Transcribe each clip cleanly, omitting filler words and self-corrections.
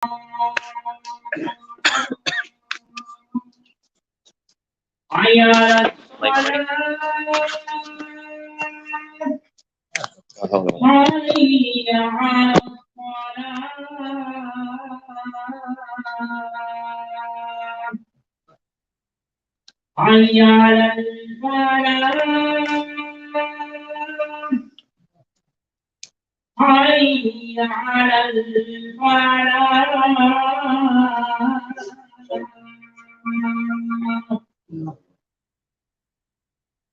حي على الفلاح حي على الفلاح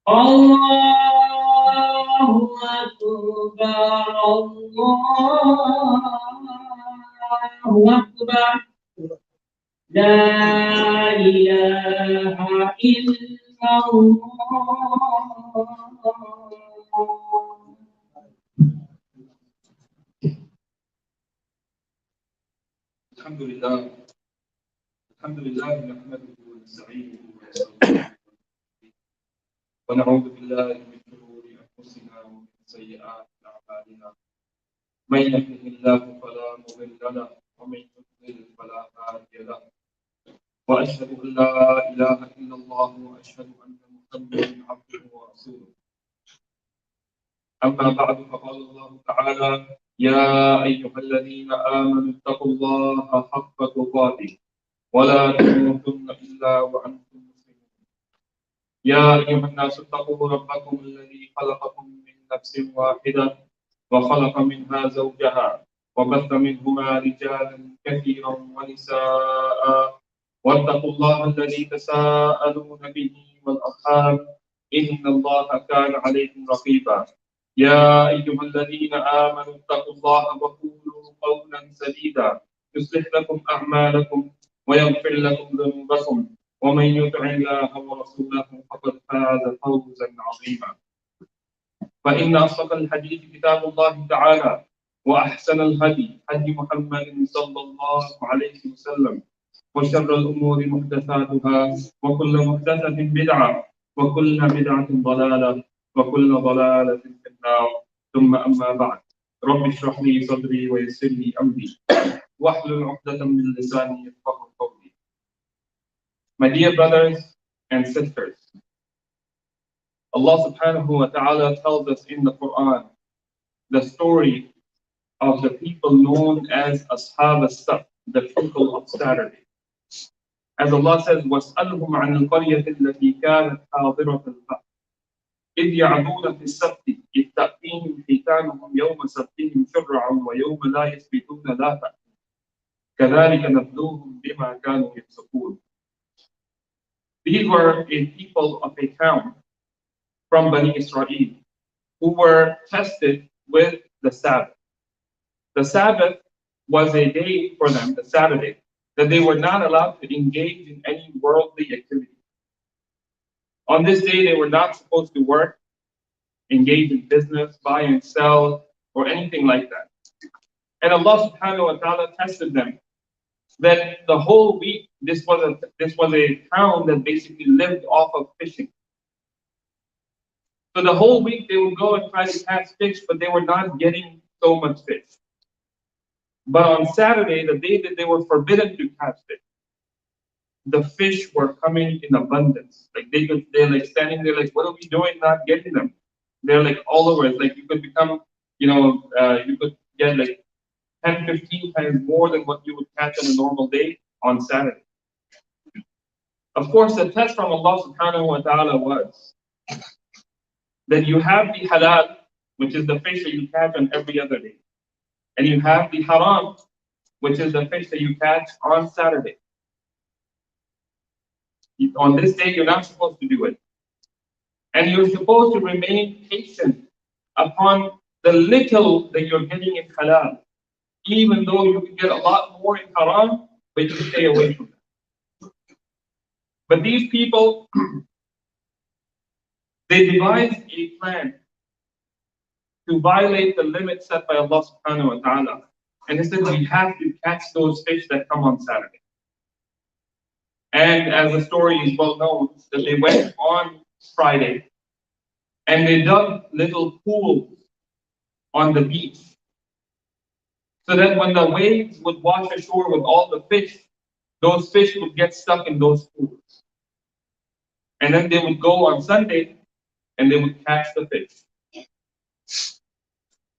الله أكبر الله أكبر لا إله إلا الله. الحمد لله نحمده ونستعينه ونستغفره ونعوذ بالله من شرور أنفسنا ومن سيئات أعمالنا من يهده الله فلا مضل له ومن يضلل فلا هادي له وأشهد أن لا إله إلا الله وأشهد أن محمدا عبده ورسوله. أما بعد فقال الله تعالى: يا أيها الذين آمنوا اتقوا الله حق تقاته ولا تموتن إلا وأنتم مسلمون. يا أيها الناس اتقوا ربكم الذي خلقكم من نفس واحدة وخلق منها زوجها وبث منهما رجالا كثيرا ونساء واتقوا الله الذي تساءلون به والأرحام إن الله كان عليكم رقيبا. يا أيها الذين آمنوا اتقوا الله وقولوا قولا سديدا يصلح لكم أعمالكم ويغفر لكم ذنوبكم ومن يطع الله ورسوله فقد فاز فوزا عظيما. فإن أصدق الحديث كتاب الله تعالى وأحسن الهدي هدي محمد صلى الله عليه وسلم وشر الأمور محدثاتها وكل محدثة بدعة وكل بدعة ضلالة وكل ضلالة في النار. ثم أما بعد رب اشرح لي صدري ويسر لي أمري واحلل عقدة من لساني يفقهوا قولي. My dear brothers and sisters, Allah subhanahu wa ta'ala tells us in the Quran the story of the people known as Ashab as-Sabt, the people of Saturday. As Allah says, وَاسْأَلْهُمْ عَنِ الْقَرْيَةِ الَّتِي كَانَتْ حَاضِرَةَ الْبَحْرِ إِذْ يَعْدُونَ فِي السَّبْتِ إِذْ تَأْتِيهِمْ حِيتَانُهُمْ يَوْمَ سَبْتِهِمْ شُرَّعًا وَيَوْمَ لَا يَسْبِتُونَ لَا تَأْتِيهِمْ كَذَلِكَ نَبْلُوهُمْ بِمَا كَانُوا يَفْسُقُونَ. These were a people of a town from Bani Israel who were tested with the Sabbath. The Sabbath was a day for them, the Saturday, that they were not allowed to engage in any worldly activity. On this day, they were not supposed to work, engage in business, buy and sell, or anything like that. And Allah subhanahu wa ta'ala tested them that the whole week, this was a town that basically lived off of fishing. So the whole week they would go and try to catch fish, but they were not getting so much fish. But on Saturday, the day that they were forbidden to catch fish, the fish were coming in abundance. Like they're like standing there, like, what are we doing not getting them? They're like all over. It's like you could become, you could get like 10, 15 times more than what you would catch on a normal day on Saturday. Of course, the test from Allah subhanahu wa ta'ala was that you have the halal, which is the fish that you catch on every other day. And you have the haram, which is the fish that you catch on Saturday. On this day, you're not supposed to do it. And you're supposed to remain patient upon the little that you're getting in halal. Even though you can get a lot more in haram, but you stay away from it. But these people, they devised a plan to violate the limits set by Allah subhanahu wa ta'ala. And they said, we have to catch those fish that come on Saturday. And as the story is well known, that they went on Friday and they dug little pools on the beach. so that when the waves would wash ashore with all the fish, those fish would get stuck in those pools. And then they would go on Sunday and they would catch the fish.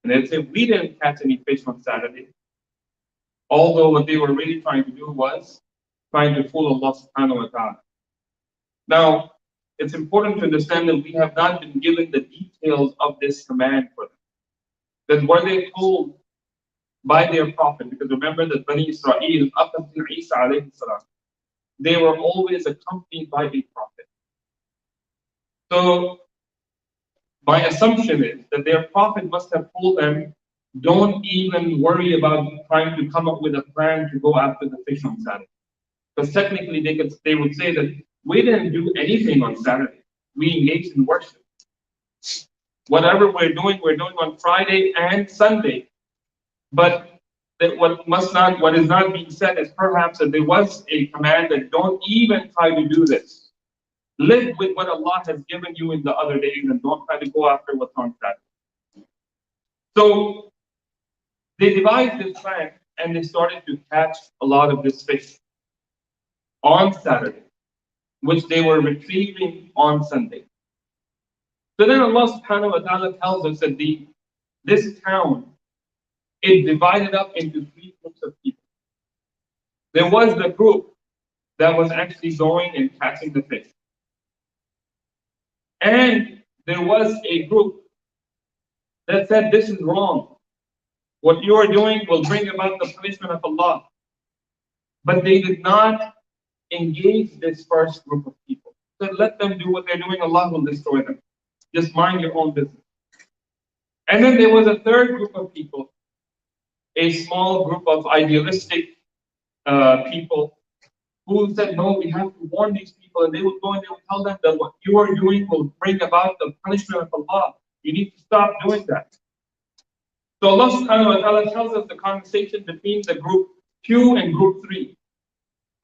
And they'd say, we didn't catch any fish on Saturday. Although what they were really trying to do was trying to fool Allah subhanahu wa ta'ala. Now, it's important to understand that we have not been given the details of this command for them. That were they told by their prophet, because remember that Bani Israel, up until Isa alayhi salam, they were always accompanied by a prophet. So, my assumption is that their prophet must have told them, don't even worry about trying to come up with a plan to go after the fish on Saturday. Because technically they would say that we didn't do anything on Saturday. We engaged in worship. Whatever we're doing on Friday and Sunday. But that what is not being said is perhaps that there was a command that don't even try to do this. Live with what Allah has given you in the other days and don't try to go after what's on Saturday. So they devised this plan and they started to catch a lot of this fish on Saturday, which they were retrieving on Sunday. So then Allah subhanahu wa ta'ala tells us that this town is divided up into three groups of people. There was the group that was actually going and catching the fish. And there was a group that said, this is wrong. What you are doing will bring about the punishment of Allah. But they did not engage this first group of people. So let them do what they're doing, Allah will destroy them. Just mind your own business. And then there was a third group of people, a small group of idealistic people who said, no, we have to warn these people. And they would go and they would tell them that what you are doing will bring about the punishment of Allah. You need to stop doing that. So Allah subhanahu wa ta'ala tells us the conversation between the group 2 and group 3.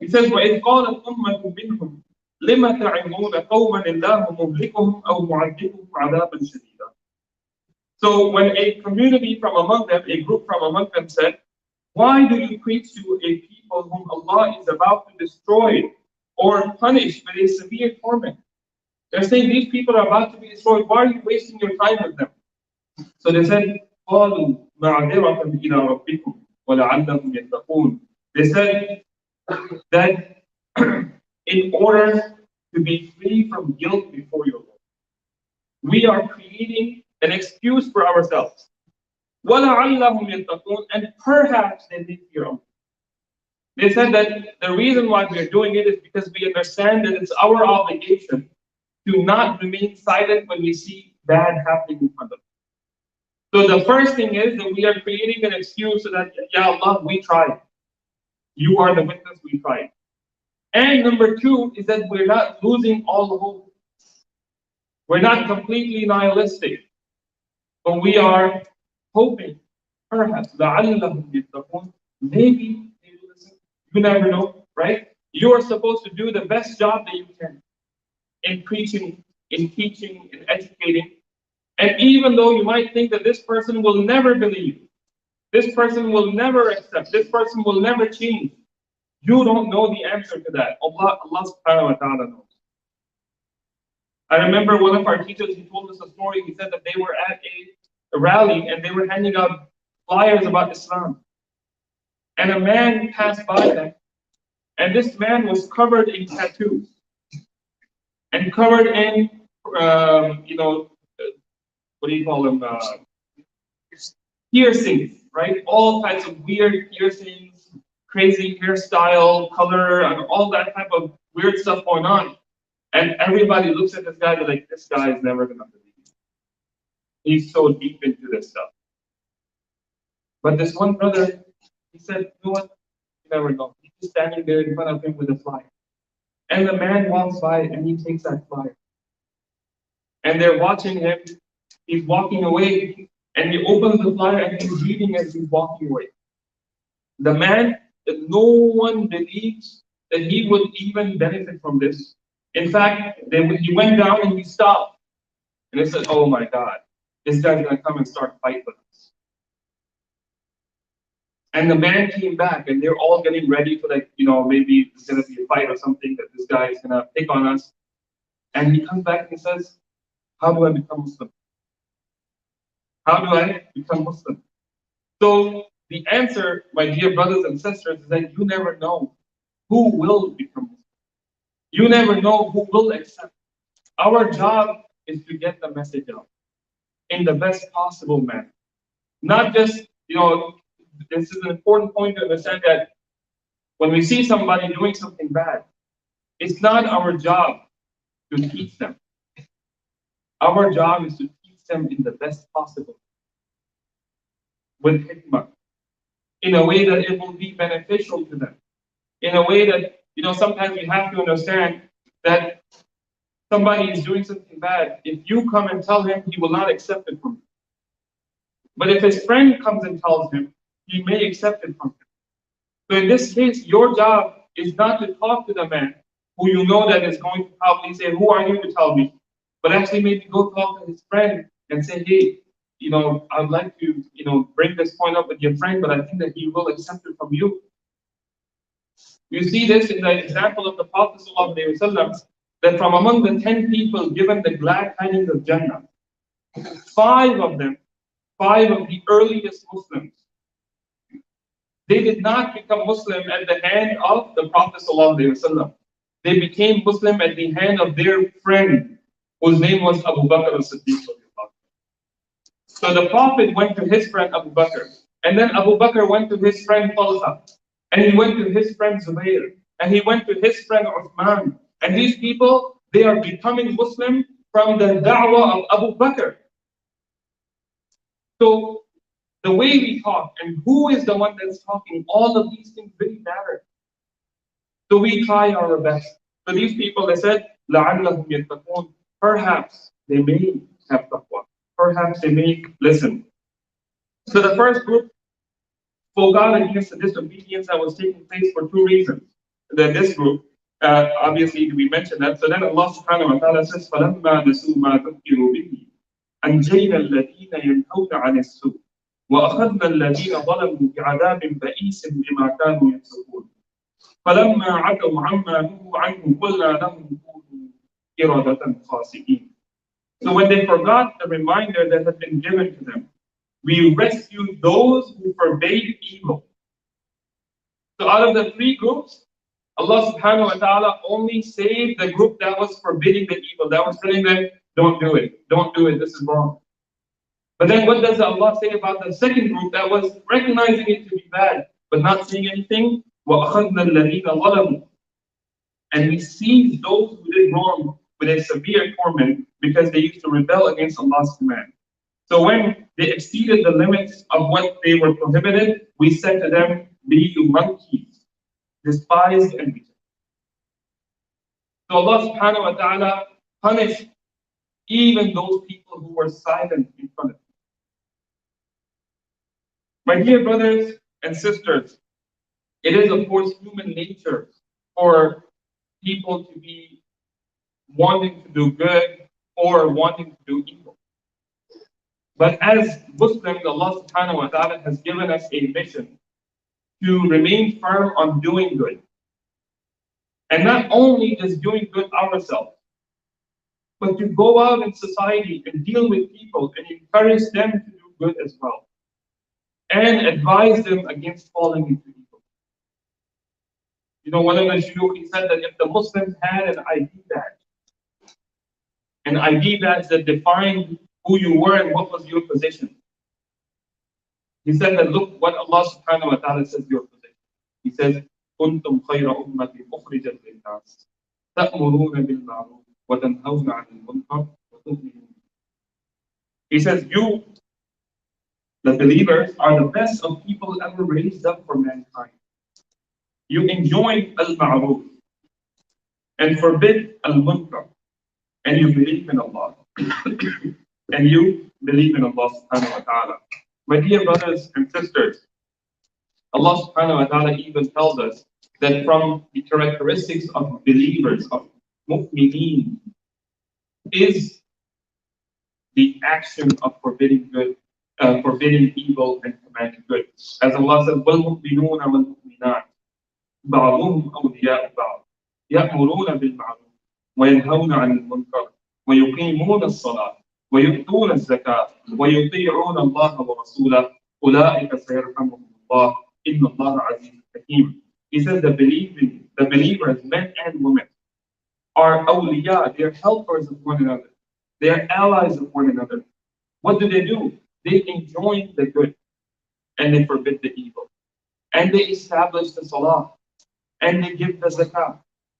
He says, وَإِذْ قَالَتْ أُمَّةٌ مِّنْهُمْ لِمَ تَعِظُونَ قَوْمًا اللَّهُ مُهْلِكُهُمْ أَوْ مُعَذِّبُهُمْ عَذَابًا شَدِيدًا. So when a community from among them, a group from among them said, why do you preach to a people whom Allah is about to destroy or punish with a severe torment? They're saying these people are about to be destroyed. Why are you wasting your time with them? So they said, قَالُوا مَعْذِرَةً إِلَىٰ رَبِّكُمْ وَلَعَلَّهُمْ يَتَّقُونَ. They said that in order to be free from guilt before your Lord, we are creating an excuse for ourselves. وَلَعَلَّهُمْ يَتَّقُونَ, and perhaps they may fear Allah. They said that the reason why we are doing it is because we understand that it's our obligation to not remain silent when we see bad happening in front of us. So the first thing is that we are creating an excuse so that, Ya Allah, we tried. You are the witness, we tried. And number 2 is that we're not losing all the hope. We're not completely nihilistic. But we are hoping, perhaps, لَعَلَّهُمْ يَتَّقُونَ, maybe they will listen. You never know, right? You are supposed to do the best job that you can in preaching, in teaching, in educating. And even though you might think that this person will never believe, this person will never accept, this person will never change, you don't know the answer to that. Allah subhanahu wa ta'ala knows. I remember one of our teachers, he told us a story. He said that they were at a rally and they were handing out flyers about Islam. And a man passed by them. And this man was covered in tattoos. And covered in, what do you call them? Piercings, right? All types of weird piercings, crazy hairstyle, color, and all that type of weird stuff going on. And everybody looks at this guy, they're like, this guy is never going to believe. He's so deep into this stuff. But this one brother, he said, you know what? You never know. He's just standing there in front of him with a flyer. And the man walks by and he takes that flyer. And they're watching him. He's walking away. And he opens the flyer and he's reading as he's walking away. The man that no one believes that he would even benefit from this. In fact, he went down and he stopped. And they said, oh my God, this guy's going to come and start fighting with us. And the man came back, and they're all getting ready for, like, maybe there's gonna be a fight or something that this guy is gonna pick on us. And he comes back and he says, "How do I become Muslim? How do I become Muslim?" So the answer, my dear brothers and sisters, is that you never know who will become Muslim. You never know who will accept. Our job is to get the message out in the best possible manner. Not just, this is an important point to understand that when we see somebody doing something bad, it's not our job to teach them. Our job is to teach them in the best possible, with hikmah, in a way that it will be beneficial to them, in a way that, sometimes we have to understand that somebody is doing something bad. If you come and tell him, he will not accept it from you. But if his friend comes and tells him, he may accept it from him. So in this case, your job is not to talk to the man who you know that is going to probably say, "Who are you to tell me?" But actually maybe go talk to his friend and say, "Hey, I'd like to, bring this point up with your friend, but I think that he will accept it from you." You see this in the example of the Prophet ﷺ, that from among the 10 people given the glad tidings of Jannah, five of them, five of the earliest Muslims, they did not become Muslim at the hand of the Prophet ﷺ. They became Muslim at the hand of their friend, whose name was Abu Bakr as-Siddiq. So the Prophet went to his friend Abu Bakr, and then Abu Bakr went to his friend Talha, and he went to his friend Zubayr, and he went to his friend Uthman. And these people, they are becoming Muslim from the da'wah of Abu Bakr. So the way we talk and who is the one that's talking, all of these things really matter. So we try our best. So these people, they said, لَعَلَّهُمْ يَتَّقُونَ, perhaps they may have taqwa. Perhaps they may listen. So the first group spoke out against the disobedience that was taking place for two reasons. This group, obviously we mentioned that. So then Allah subhanahu wa ta'ala says, فَلَمَّا نَسُوا مَا ذُكِّرُوا بِهِ أَنْجَيْنَا الَّذِينَ يَنْهَوْنَ عَنِ السُّوءِ وَأَخَذْنَا الَّذِينَ ظَلَمُوا بِعَذَابٍ بَئِيسٍ بِمَا كَانُوا يَفْسُقُونَ فَلَمَّا عَتَوْا عَمَّا نُهُوا عَنْهُ قُلْنَا لَهُمْ كُونُوا قِرَدَةً خَاسِئِينَ. So when they forgot the reminder that had been given to them, we rescued those who forbade evil. So out of the three groups, Allah subhanahu wa ta'ala only saved the group that was forbidding the evil, that was telling them, don't do it, this is wrong. But then what does Allah say about the second group that was recognizing it to be bad, but not saying anything? وَأَخَذْنَا الَّذِينَ ظَلَمُوا. And we seized those who did wrong with a severe torment because they used to rebel against Allah's command. So when they exceeded the limits of what they were prohibited, we said to them, "Be you monkeys, despised and rejected." So Allah subhanahu wa ta'ala punished even those people who were silent in front of him. My dear brothers and sisters, it is of course human nature for people to be wanting to do good or wanting to do evil. But as Muslims, Allah subhanahu wa ta'ala has given us a mission to remain firm on doing good. And not only just doing good ourselves, but to go out in society and deal with people and encourage them to do good as well. And advise them against falling into evil. One of the shuyukh, he said that if the Muslims had an ID badge that defined who you were and what was your position. He said that look what Allah subhanahu wa ta'ala says your position. He says, كنتم خير أمة أخرجت للناس تأمرون بالمعروف وتنهون عن المنكر وتؤمنون. He says, you, the believers, are the best of people ever raised up for mankind. You enjoin al-ma'ruf and forbid al-munkar, and you believe in Allah. And you believe in Allah subhanahu wa ta'ala. My dear brothers and sisters, Allah subhanahu wa ta'ala even tells us that from the characteristics of believers, of mu'mineen, is the action of forbidding good forbidding evil and commanding good. As Allah says, وَالْمُؤْمِنُونَ وَالْمُؤْمِنَاتُ بعضهم أولياء بعض يأمرون بالمعروف وينهون عن المنكر ويقيمون الصلاة ويؤتون الزكاة ويطيعون الله ورسوله أولئك سيرحمهم الله إن الله عزيز حكيم. He says the believers, men and women, are awliya, they're helpers of one another. They're allies of one another. What do? They enjoin the good and they forbid the evil. And they establish the salah and they give the zakah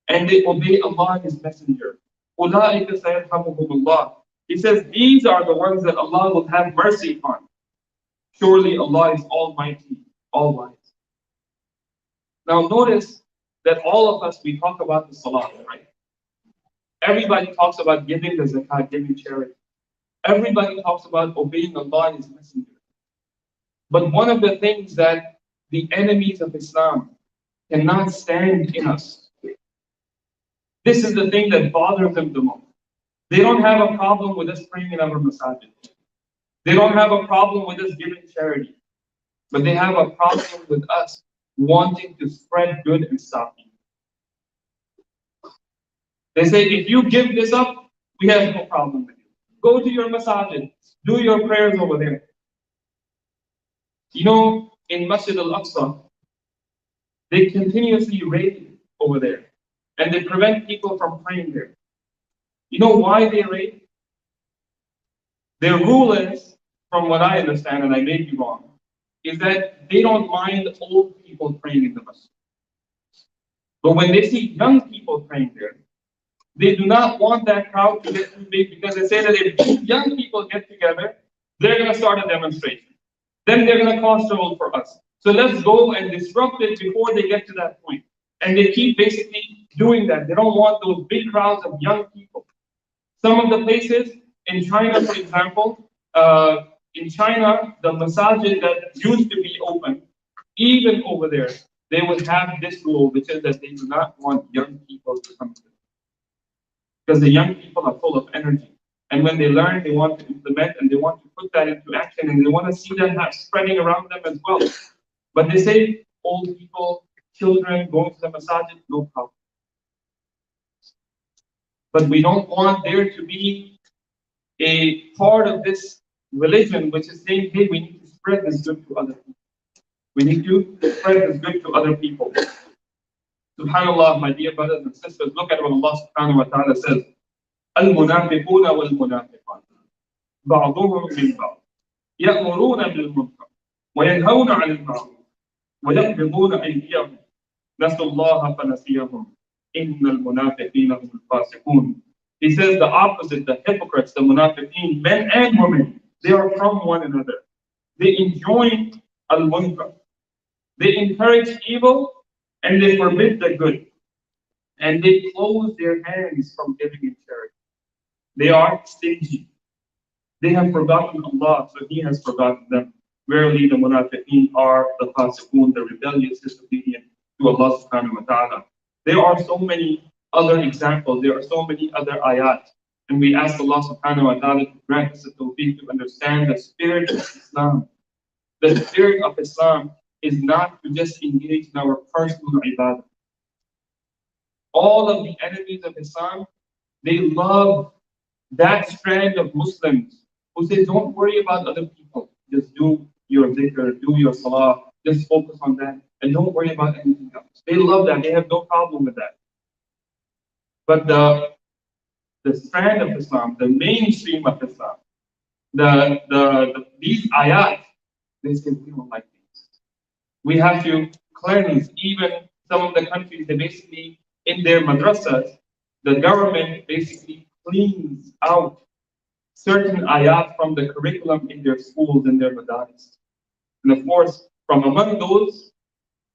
and they obey Allah and His Messenger. أُولَٰئِكَ سَيَرْحَمُهُمُ اللَّهُ. He says these are the ones that Allah will have mercy upon. Surely Allah is Almighty, all wise. Now notice that all of us, we talk about the salah, right? Everybody talks about giving the zakat, giving charity. Everybody talks about obeying Allah and His Messenger. But one of the things that the enemies of Islam cannot stand in us, this is the thing that bothers them the most. They don't have a problem with us praying in our masajid. They don't have a problem with us giving charity. But they have a problem with us wanting to spread good and stop evil. They say, if you give this up, we have no problem with you. Go to your masajid, do your prayers over there. You know, in Masjid al-Aqsa, they continuously raid over there. And they prevent people from praying there. You know why they raid? Their rule is, from what I understand, and I may be wrong, is that they don't mind old people praying in the masjid. But when they see young people praying there, they do not want that crowd to get too big because they say that if young people get together, they're going to start a demonstration. Then they're going to cause trouble for us. So let's go and disrupt it before they get to that point. And they keep basically doing that. They don't want those big crowds of young people. Some of the places in China, for example, in China, the masajid that used to be open, even over there, they would have this rule, which is that they do not want young people to come to them. Because the young people are full of energy. And when they learn, they want to implement and they want to put that into action and they want to see that spreading around them as well. But they say old people, children going to the masajid, no problem. But we don't want there to be a part of this religion which is saying, hey, we need to spread this good to other people. We need to spread this good to other people. Subhanallah, my dear brothers and sisters, look at what Allah subhanahu wa ta'ala says. المنافقون والمنافقات بعضهم من بعض يأمرون بالمنكر وينهون عن المعروف ويقبضون أيديهم نسوا الله فنسيهم إن المنافقين هم الفاسقون. He says the opposite, the hypocrites, the munafiqeen, men and women, they are from one another. They enjoin al-munkar. They encourage evil and they forbid the good. And they close their hands from giving in charity. They are stingy. They have forgotten Allah, so He has forgotten them. Verily, the munafiqeen are the fasiqun, the rebellious, disobedient to Allah subhanahu wa ta'ala. There are so many other examples. There are so many other ayat. And we ask Allah subhanahu wa ta'ala to grant us the tawfiq to understand the spirit of Islam. The spirit of Islam is not to just engage in our personal ibadah. All of the enemies of Islam, they love that strand of Muslims who say, don't worry about other people. Just do your dhikr, do your salah, just focus on that, and don't worry about anything else. They love that. They have no problem with that. But the strand of Islam, the mainstream of Islam, these ayat, they say, we don't like these. We have to cleanse. Even some of the countries, they basically, in their madrasas, the government basically cleans out certain ayat from the curriculum in their schools and their madaris. And of course, from among those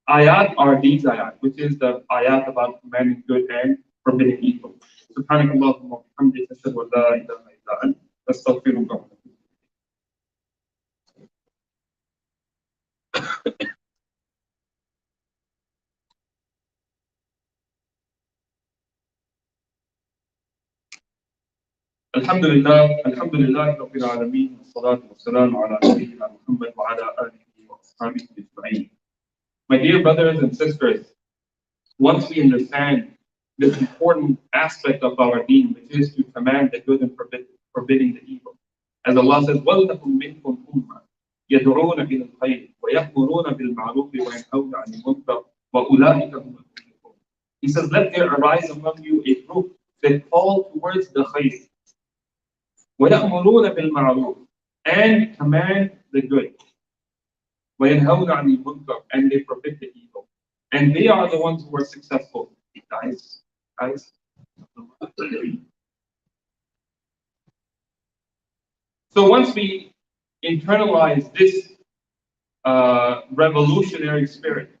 ayat are these ayat, which is the ayat about commanding good and forbidding evil. Subhanakallahumma wa bihamdika ashhadu an la ilaha illa anta astaghfiruka wa atubu الحمد لله الحمد لله رب العالمين والصلاة والسلام على نبينا محمد وعلى آله وأصحابه أجمعين. My dear brothers and sisters, once we understand this important aspect of our deen, which is to command the good and forbidding the evil, as Allah says, وَلْتَكُنْ مِنْكُمْ أُمَّةٌ يَدْعُونَ إِلَى الْخَيْرِ وَيَأْمُرُونَ بِالْمَعْرُوفِ وَيَنْهَوْنَ عَنِ الْمُنكَرِ وَأُولَٰئِكَ هُمُ الْمُفْلِحُونَ. He says, let there arise among you a group that call towards the khayr, وَيَأْمُرُونَ بِالْمَعْرُوفِ, and command the good, وَيَنْهَوْنَ عَنِ الْمُنكَرِ, and they forbid the evil. And they are the ones who are successful. Guys. So once we internalize this revolutionary spirit,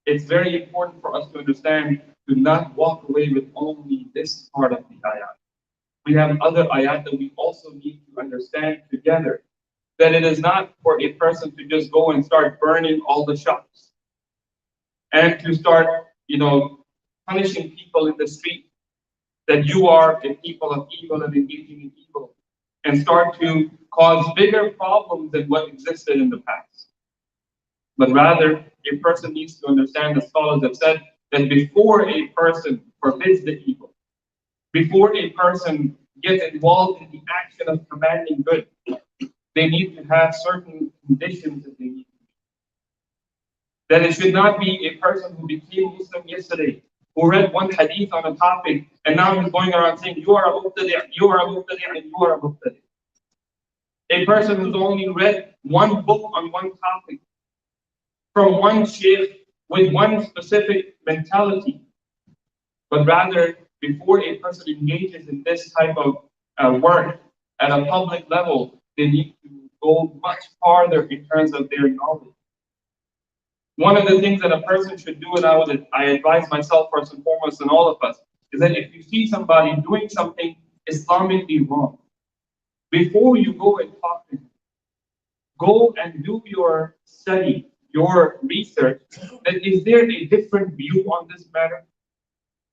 it's very important for us to understand to not walk away with only this part of the ayat. We have other ayat that we also need to understand together. That it is not for a person to just go and start burning all the shops and to start, punishing people in the street, that you are a people of evil and engaging in evil, and start to cause bigger problems than what existed in the past. But rather, a person needs to understand, the scholars have said, that before a person forbids the evil, before a person gets involved in the action of commanding good, they need to have certain conditions that they need to meet. That it should not be a person who became Muslim yesterday, who read one hadith on a topic, and now he's going around saying, you are a mubtadi', you are a mubtadi', and you are a mubtadi'. A person who's only read one book on one topic, from one shaykh, with one specific mentality, but rather, before a person engages in this type of work at a public level, they need to go much farther in terms of their knowledge. One of the things that a person should do, and I advise myself first and foremost, and all of us, is that if you see somebody doing something Islamically wrong, before you go and talk to him, go and do your study, your research, that is there a different view on this matter?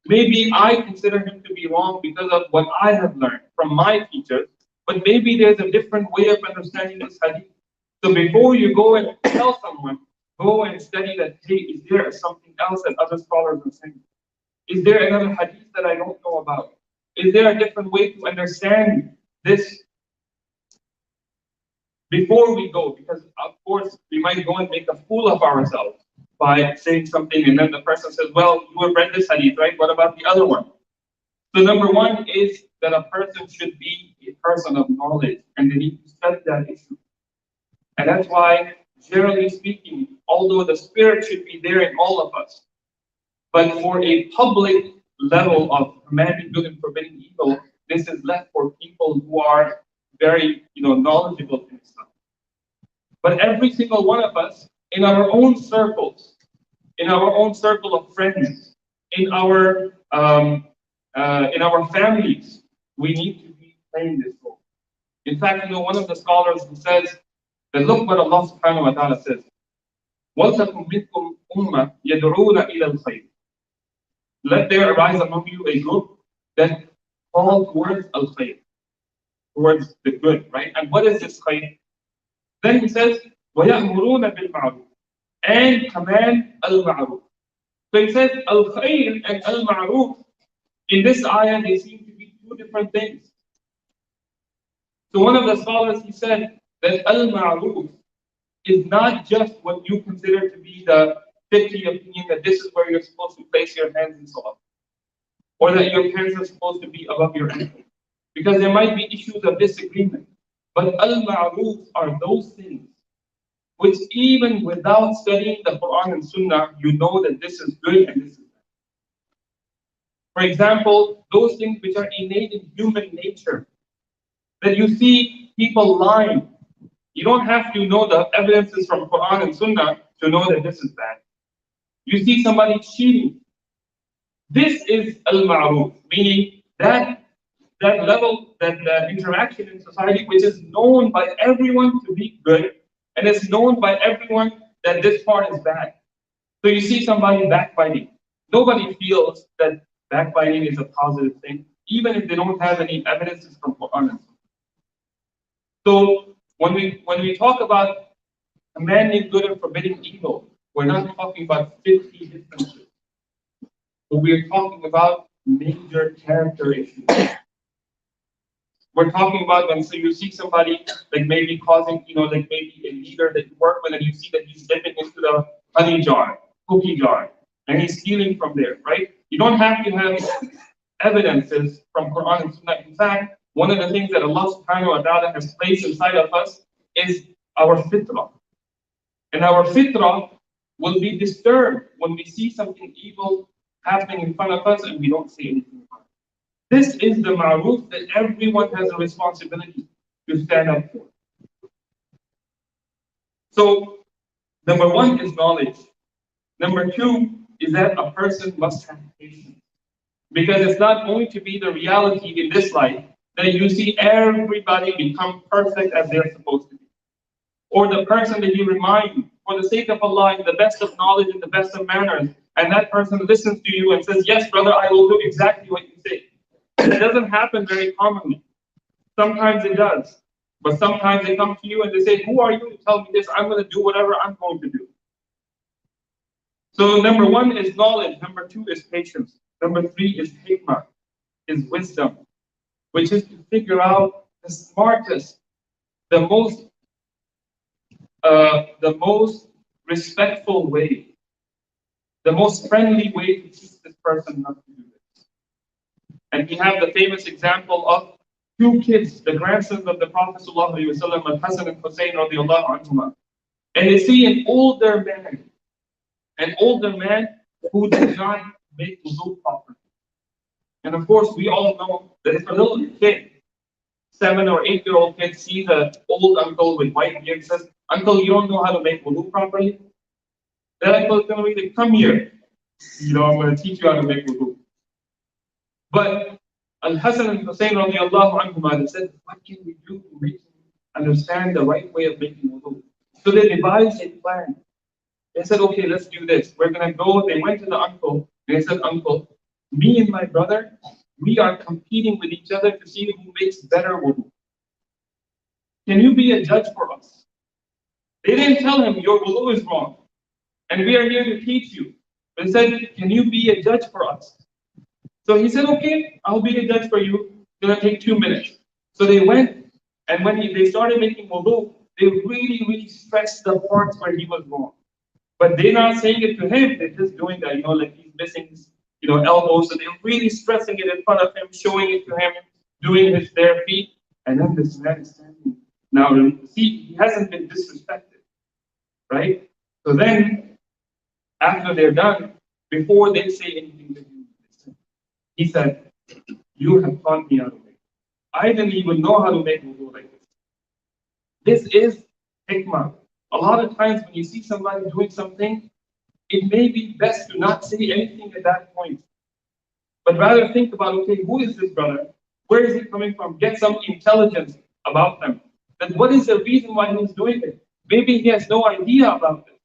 Maybe I consider him to be wrong because of what I have learned from my teachers, but maybe there's a different way of understanding this hadith. So before you go and tell someone, go and study that, hey, is there something else that other scholars are saying? Is there another hadith that I don't know about? Is there a different way to understand this? Before we go, because of course we might go and make a fool of ourselves by saying something, and then the person says, well, you have read this hadith, right? What about the other one? So number one is that a person should be a person of knowledge, and they need to study that issue. And that's why, generally speaking, although the spirit should be there in all of us, but for a public level of commanding good and forbidding evil, this is left for people who are very, knowledgeable in Islam. But every single one of us, in our own circles, in our own circle of friends, in our families, we need to be playing this role. In fact, one of the scholars who says that look what Allah subhanahu wa ta'ala says. وَلْتَكُمْ مِنْكُمْ أُمَّةٌ يَدْعُونَ إِلَى الْخَيْرِ. Let there arise among you a group that call towards al-khayr, towards the good, right? And what is this khayr? Then he says, وَيَأْمُرُونَ بِالْمَعْرُوفِ, and command al-ma'ruf. So he says, al-khayr and al-ma'ruf, in this ayah, they seem to be two different things. So one of the scholars, he said that al-ma'ruf is not just what you consider to be the fiqhi opinion that this is where you're supposed to place your hands in salah, or that your hands are supposed to be above your ankle, because there might be issues of disagreement. But al-ma'ruf are those things which, even without studying the Quran and Sunnah, you know that this is good and this is bad. For example, those things which are innate in human nature, that you see people lying. You don't have to know the evidences from Quran and Sunnah to know that this is bad. You see somebody cheating. This is al-ma'ruf, meaning that level, that interaction in society which is known by everyone to be good, and it's known by everyone that this part is bad. So you see somebody backbiting. Nobody feels that backbiting is a positive thing. even if they don't have any evidences from Quran and Sunnah. So when we talk about commanding good and forbidding evil, we're not talking about 50 differences, but we're talking about major character issues. We're talking about when so you see somebody like maybe causing, like maybe a leader that you work with, and you see that he's dipping into the honey jar, cookie jar, and he's stealing from there, right? You don't have to have evidences from Quran and Sunnah. In fact, one of the things that Allah subhanahu wa ta'ala has placed inside of us is our fitrah. And our fitrah will be disturbed when we see something evil happening in front of us and we don't say anything about it. This is the ma'ruf that everyone has a responsibility to stand up for. So, number one is knowledge. Number two is that a person must have patience. Because it's not going to be the reality in this life that you see everybody become perfect as they're supposed to be. Or the person that you remind, for the sake of Allah, in the best of knowledge and the best of manners, and that person listens to you and says, yes, brother, I will do exactly what you say. It doesn't happen very commonly. Sometimes it does. But sometimes they come to you and they say, who are you to tell me this? I'm going to do whatever I'm going to do. So number one is knowledge. Number two is patience. Number three is hikmah, is wisdom, which is to figure out the smartest, the most respectful way, the most friendly way to teach this person not to do this. And we have the famous example of two kids, the grandsons of the Prophet ﷺ, Al-Hasan and Hussein radiallahu anhuma. And they see an older man who did not make wudu properly. And of course, we all know that if a little kid, 7 or 8-year-old kid, sees an old uncle with white beard and says, Uncle, you don't know how to make wudu properly? That uncle is going to be like, come here. I'm going to teach you how to make wudu. But Al-Hasan and Hussein radiallahu anhuma, they said, what can we do to make him understand the right way of making wudu? So they devised a plan. They said, okay, let's do this. We're going to go. They went to the uncle. And they said, Uncle, me and my brother, we are competing with each other to see who makes better wudu. Can you be a judge for us? They didn't tell him, your wudu is wrong. And we are here to teach you. They said, can you be a judge for us? So he said, okay, I'll be a judge for you. It's going to take 2 minutes. So they went, and when they started making wudu, they really, really stressed the parts where he was wrong. But they're not saying it to him, they're just doing that, like he's missing his, elbows. So they're really stressing it in front of him, showing it to him, doing their feet. And then this man is standing. Now, see, he hasn't been disrespected, right? So then, after they're done, before they say anything to him, he said, you have taught me how to make. I didn't even know how to make wudu like this. This is hikmah. A lot of times when you see somebody doing something, it may be best to not say anything at that point. But rather think about, okay, who is this brother? Where is he coming from? Get some intelligence about them. Then what is the reason why he's doing it? Maybe he has no idea about it.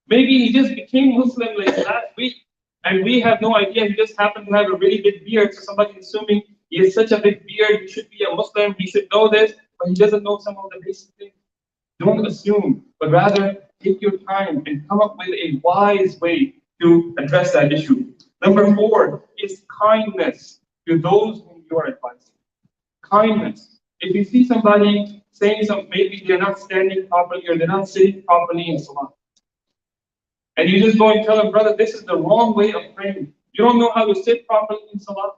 Maybe he just became Muslim like last week, and we have no idea. He just happened to have a really big beard. So somebody is assuming he has such a big beard, he should be a Muslim, he should know this, but he doesn't know some of the basic things. Don't assume, but rather take your time and come up with a wise way to address that issue. Number 4 is kindness to those whom you are advising. Kindness. If you see somebody saying something, maybe they're not standing properly or they're not sitting properly in salah, and you just go and tell them, brother, this is the wrong way of praying. You don't know how to sit properly in salah.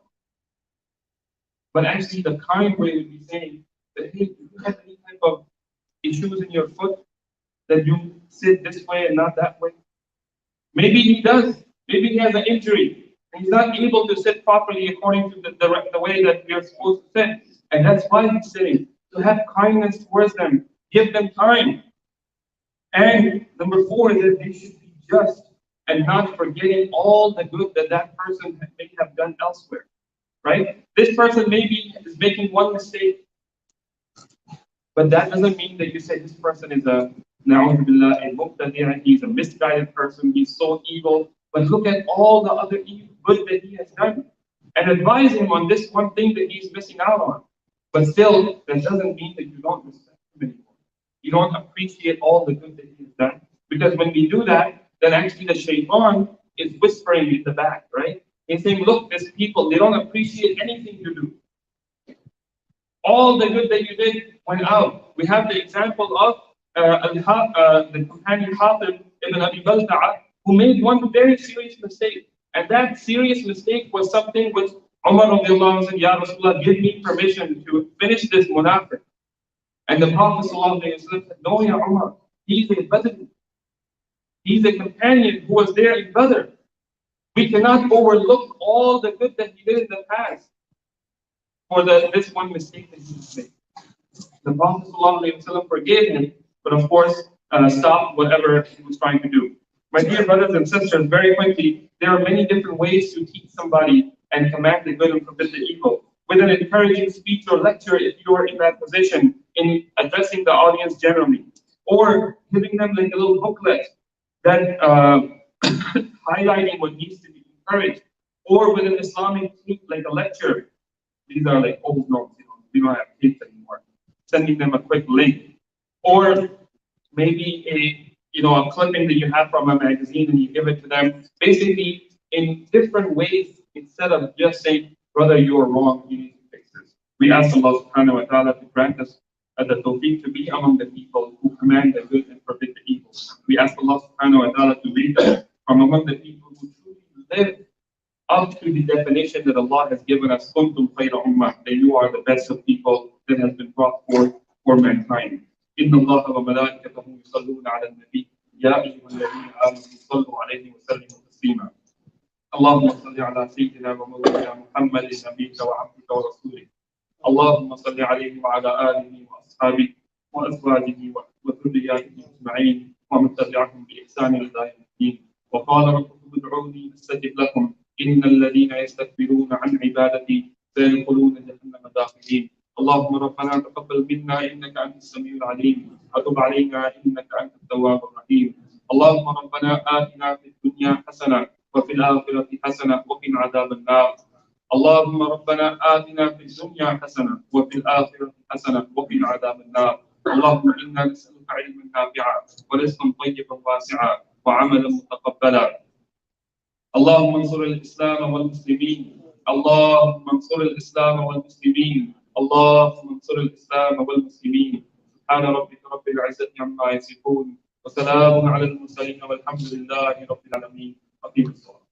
But actually, the kind way would be saying that, hey, do you have any type of issues in your foot that you sit this way and not that way? Maybe he does. Maybe he has an injury and he's not able to sit properly according to the way that you're supposed to sit. And that's why he's sitting. To have kindness towards them, give them time. And number 4 is that they should be just and not forgetting all the good that that person may have done elsewhere. Right? This person maybe is making one mistake, but that doesn't mean that you say this person is a muqtadi', he's a misguided person, he's so evil. But look at all the other good that he has done. and advise him on this one thing that he's missing out on. But still, that doesn't mean that you don't respect him anymore. You don't appreciate all the good that he's done. Because when we do that, then actually the shaitan is whispering in the back, right? He's saying, look, these people, they don't appreciate anything you do. All the good that you did went out. We have the example of the companion Hatib ibn Abi Balta'a, who made one very serious mistake. And that serious mistake was something which Umar radiallahu anhu said, Ya Rasulullah, give me permission to finish this munafiq. And the Prophet said, no, Ya Umar, he's a Badr. He's a companion who was there in Badr. We cannot overlook all the good that he did in the past for this one mistake that he made. The Prophet ﷺ forgave him, but of course, stopped whatever he was trying to do. My dear brothers and sisters, very quickly, there are many different ways to teach somebody and command the good and forbid the evil. With an encouraging speech or lecture, if you are in that position, in addressing the audience generally, or giving them like a little booklet that highlighting what needs to be encouraged, or with an Islamic like a lecture. These are like old notes, we don't have kids anymore. Sending them a quick link, or maybe a clipping that you have from a magazine and you give it to them, basically in different ways, instead of just saying, brother, you are wrong, you need to fix this. We ask Allah subhanahu wa ta'ala to grant us the tawfiq to be among the people who command the good and forbid the evil. We ask Allah subhanahu wa ta'ala to make us from among the people who truly live up to the definition that Allah has given us, kuntum khayra ummah, that you are the best of people that has been brought forth for mankind. إن الله وملائكته يصلون على النبي يا أيها الذين آمنوا صلوا عليه وسلموا تسليما. اللهم صل على سيدنا ومولانا محمد نبيك وعبدك ورسولك. اللهم صل عليه وعلى آله وأصحابه وأزواجه وذرياته أجمعين ومن تبعهم بإحسان إلى يوم الدين. وقال ربكم ادعوني أستجب لكم إن الذين يستكبرون عن عبادتي سيدخلون جهنم داخلين. اللهم ربنا تقبل منا إنك أنت السميع العليم وتب علينا إنك أنت التواب الرحيم. اللهم ربنا آتنا في الدنيا حسنة وفي الآخرة حسنة وقنا عذاب النار. اللهم ربنا آتنا في الدنيا حسنة وفي الآخرة حسنة وقنا عذاب النار. اللهم إنا نسألك علما نافعا ورزقا طيبا واسعا وعملا متقبلا. اللهم انصر الإسلام والمسلمين. اللهم انصر الإسلام والمسلمين. اللهم انصر الإسلام والمسلمين. سبحان ربك رب العزة عما يصفون وسلام على المرسلين والحمد لله رب العالمين. أقيموا الصلاة.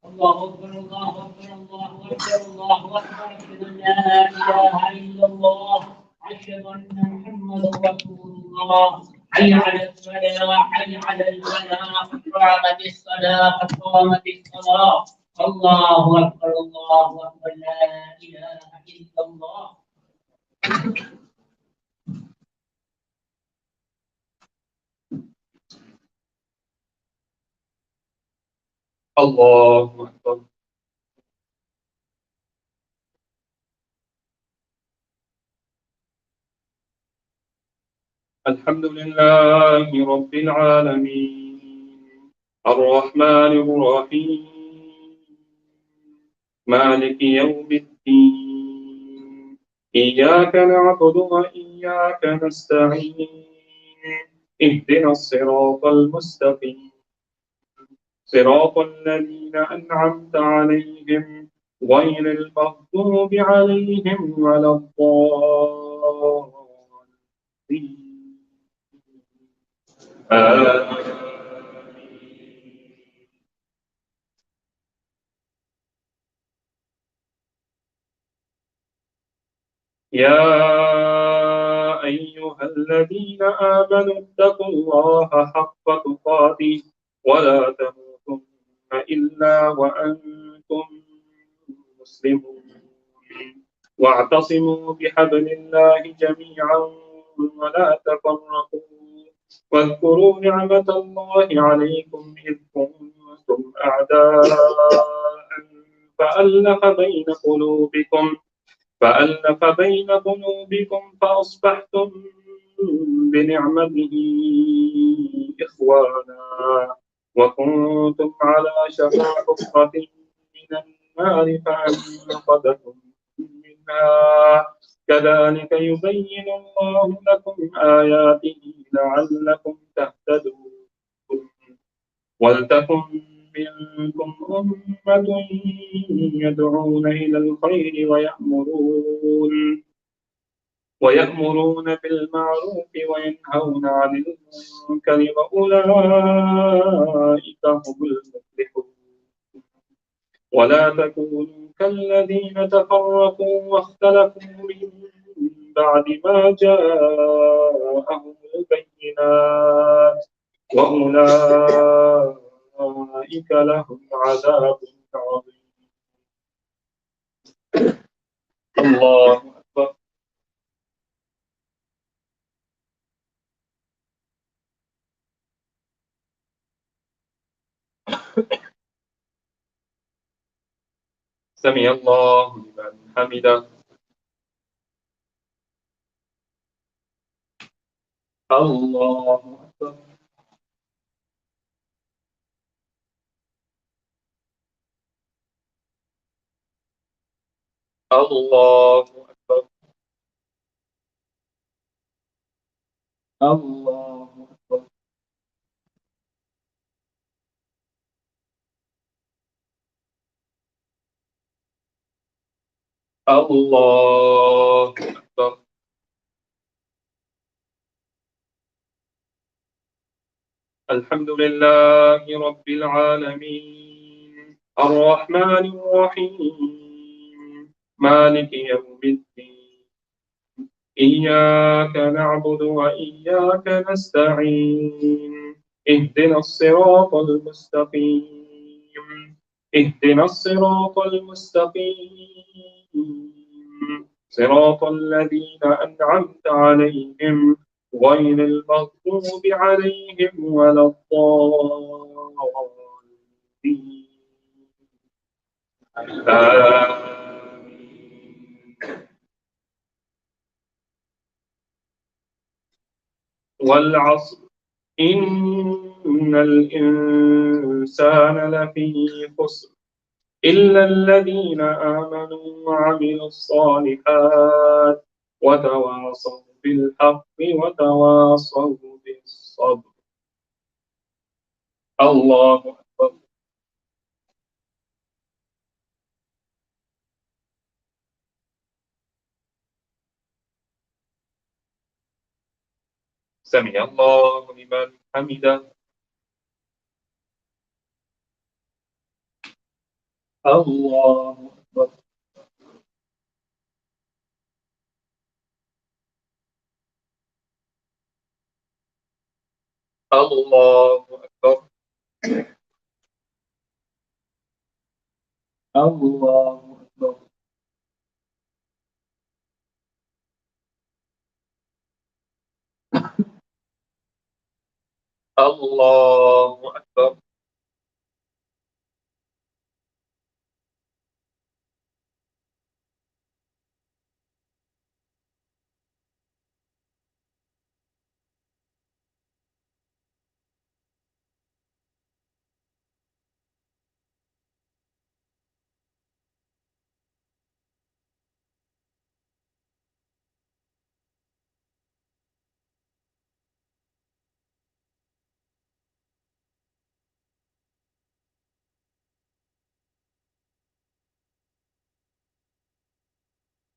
الله أكبر الله أكبر الله أكبر الله أكبر أشهد أن لا إله إلا الله أشهد أن محمدا رسول الله حي على الصلاة حي على الفلاح قد قامت الصلاة قد قامت الصلاة. الله أكبر الله أكبر لا إله إلا الله. الله أكبر. الحمد لله رب العالمين الرحمن الرحيم مالك يوم الدين إياك نعبد وإياك نستعين اهدنا الصراط المستقيم صراط الذين أنعمت عليهم غير المغضوب عليهم ولا الضالين. يا أيها الذين آمنوا اتقوا الله حق تقاته ولا تموتن إلا وأنتم مسلمون واعتصموا بحبل الله جميعا ولا تفرقوا واذكروا نعمة الله عليكم إذ كنتم أعداء فألف بين قلوبكم فألف بين قلوبكم فأصبحتم بنعمته إخوانا وكنتم على شفا حفرة من النار فأنقذكم منها كذلك يبين الله لكم آياته لعلكم تهتدون ولتكن منكم أمة يدعون إلى الخير ويأمرون بالمعروف وينهون عن المنكر وأولئك هم المفلحون ولا تكونوا كالذين تفرقوا واختلفوا من بعد ما جاءهم البينات وأولئك لهم عذاب عظيم. الله أكبر. سمع الله لمن حمده. الله أكبر. الله أكبر. الله أكبر. الله أكبر. الحمد لله رب العالمين الرحمن الرحيم مالك يوم الدين إياك نعبد وإياك نستعين اهدنا الصراط المستقيم اهدنا الصراط المستقيم صراط الذين أنعمت عليهم غير المغضوب عليهم ولا الضالين آمين. والعصر إن الإنسان لفي خسر إلا الذين آمنوا وعملوا الصالحات وتواصوا بالحق وتواصوا بالصبر. الله أكبر. سمع الله لمن حمده. الله أكبر. الله أكبر. الله أكبر. الله أكبر.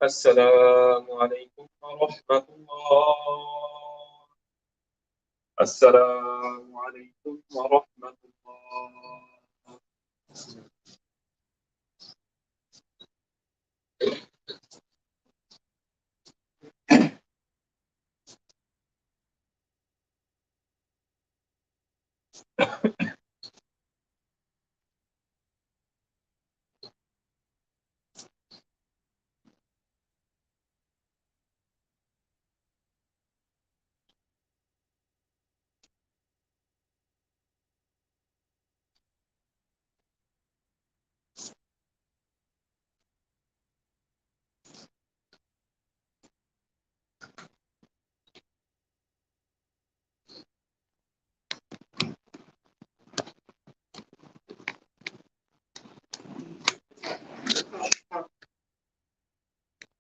السلام عليكم ورحمة الله. السلام عليكم ورحمة الله.